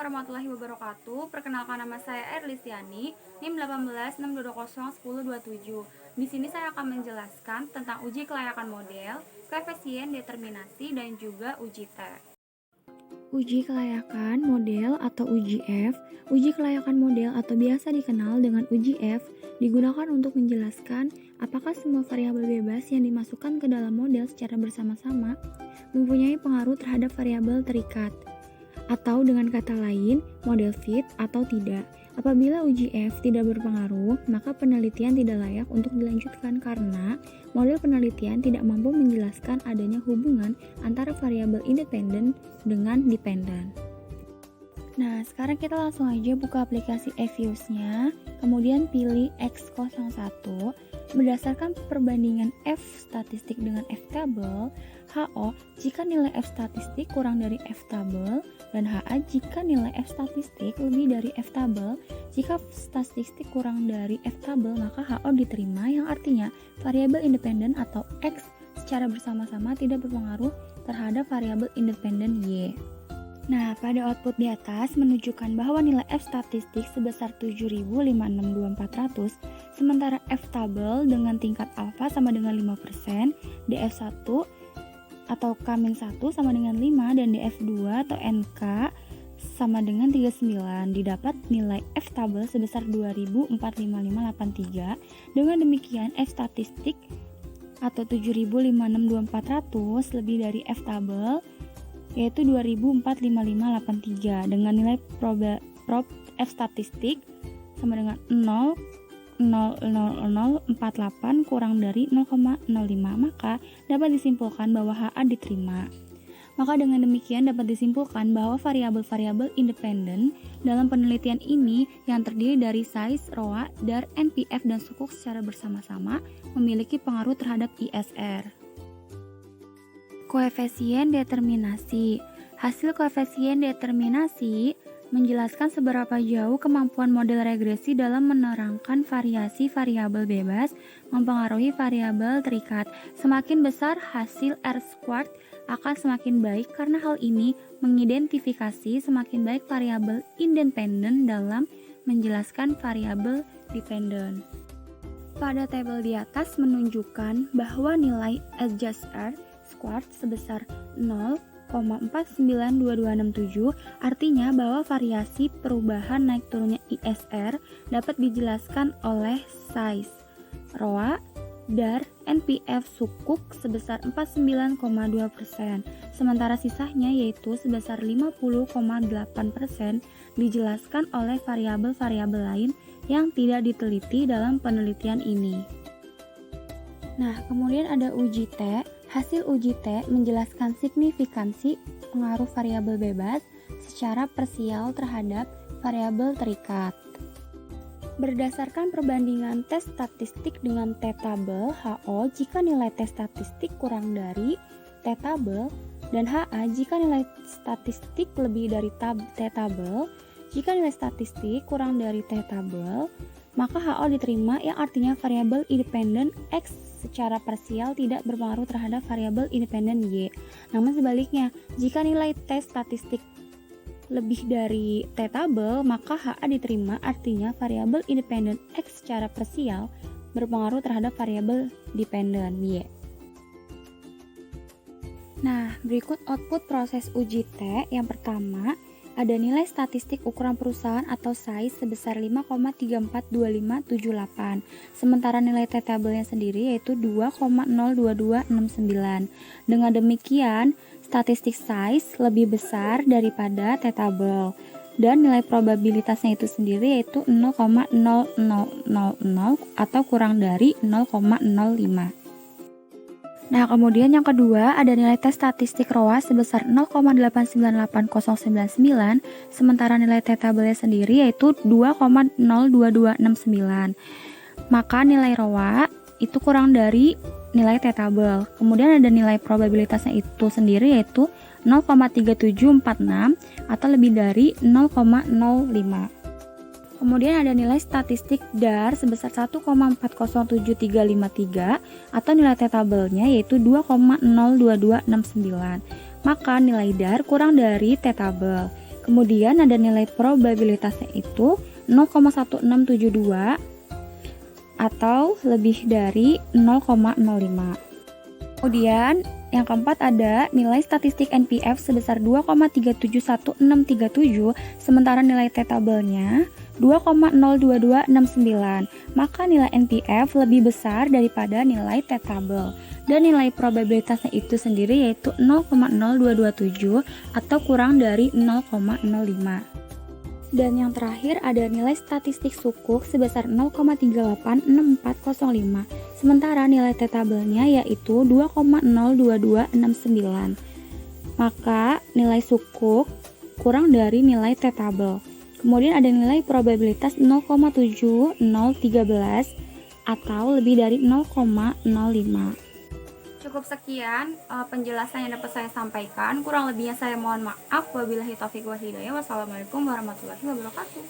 warahmatullahi wabarakatuh. Perkenalkan, nama saya Erlisiani, NIM 1862201027. Di sini saya akan menjelaskan tentang uji kelayakan model, koefisien determinasi, dan juga uji T. Uji kelayakan model atau uji F. Uji kelayakan model atau biasa dikenal dengan uji F digunakan untuk menjelaskan apakah semua variabel bebas yang dimasukkan ke dalam model secara bersama-sama mempunyai pengaruh terhadap variabel terikat, atau dengan kata lain, model fit atau tidak. Apabila uji F tidak berpengaruh, maka penelitian tidak layak untuk dilanjutkan karena model penelitian tidak mampu menjelaskan adanya hubungan antara variabel independen dengan dependen. Nah, sekarang kita langsung aja buka aplikasi Fuse-nya, kemudian pilih X01. Berdasarkan perbandingan F statistik dengan F table, HO jika nilai F statistik kurang dari F table, dan HA jika nilai F statistik lebih dari F table. Jika statistik kurang dari F table, maka HO diterima, yang artinya variabel independen atau X secara bersama-sama tidak berpengaruh terhadap variabel independen Y. Nah, pada output di atas menunjukkan bahwa nilai F statistik sebesar 7.562.400, sementara F table dengan tingkat alfa sama dengan 5%, DF1 atau K-1 sama dengan 5, dan DF2 atau NK sama dengan 39. Didapat nilai F table sebesar 2.45583. Dengan demikian, F statistik atau 7.562.400 lebih dari F table, yaitu 2.45583, dengan nilai prob F statistik sama dengan 0,00048 kurang dari 0,05, maka dapat disimpulkan bahwa HA diterima. Maka dengan demikian dapat disimpulkan bahwa variabel-variabel independen dalam penelitian ini yang terdiri dari size, ROA, DAR, NPF, dan sukuk secara bersama-sama memiliki pengaruh terhadap ISR. Koefisien determinasi. Hasil koefisien determinasi menjelaskan seberapa jauh kemampuan model regresi dalam menerangkan variasi variabel bebas mempengaruhi variabel terikat. Semakin besar hasil R-squared akan semakin baik karena hal ini mengidentifikasi semakin baik variabel independen dalam menjelaskan variabel dependen. Pada tabel di atas menunjukkan bahwa nilai adjust R squared sebesar 0,492267, artinya bahwa variasi perubahan naik turunnya ISR dapat dijelaskan oleh size, ROA, DAR, NPF sukuk sebesar 49,2%, sementara sisanya yaitu sebesar 50,8% dijelaskan oleh variabel-variabel lain yang tidak diteliti dalam penelitian ini. Nah, kemudian ada uji T. Hasil uji T menjelaskan signifikansi pengaruh variabel bebas secara parsial terhadap variabel terikat. Berdasarkan perbandingan tes statistik dengan T-table, HO jika nilai tes statistik kurang dari T-table, dan HA jika nilai statistik lebih dari T-table. Jika nilai statistik kurang dari T-table, maka HO diterima, yang artinya variabel independen X secara parsial tidak berpengaruh terhadap variabel independen Y. Namun sebaliknya, jika nilai tes statistik lebih dari T-table, maka HA diterima, artinya variabel independen X secara parsial berpengaruh terhadap variabel dependen Y. Nah, berikut output proses uji T. Yang pertama, ada nilai statistik ukuran perusahaan atau size sebesar 5,342578, sementara nilai T-table-nya sendiri yaitu 2,02269. Dengan demikian, statistik size lebih besar daripada T-table, dan nilai probabilitasnya itu sendiri yaitu 0,0000 atau kurang dari 0,05. Nah, kemudian yang kedua ada nilai tes statistik ROA sebesar 0,8980099, sementara nilai T-table-nya sendiri yaitu 2,02269. Maka nilai ROA itu kurang dari nilai T-table. Kemudian ada nilai probabilitasnya itu sendiri yaitu 0,3746 atau lebih dari 0,05. Kemudian ada nilai statistik DAR sebesar 1,407353 atau nilai T-table-nya yaitu 2,02269. Maka nilai DAR kurang dari T-table. Kemudian ada nilai probabilitasnya itu 0,1672 atau lebih dari 0,05. Kemudian yang keempat ada nilai statistik NPF sebesar 2,371637, sementara nilai T-tabelnya 2,02269. Maka nilai NPF lebih besar daripada nilai T-tabel. Dan nilai probabilitasnya itu sendiri yaitu 0,0227 atau kurang dari 0,05. Dan yang terakhir ada nilai statistik sukuk sebesar 0,386405. Sementara nilai T-tabelnya yaitu 2,02269. Maka nilai sukuk kurang dari nilai T-tabel. Kemudian ada nilai probabilitas 0,7013 atau lebih dari 0,05. Cukup sekian penjelasan yang dapat saya sampaikan. Kurang lebihnya saya mohon maaf. Wabillahi taufiq wal hidayah. Wassalamualaikum warahmatullahi wabarakatuh.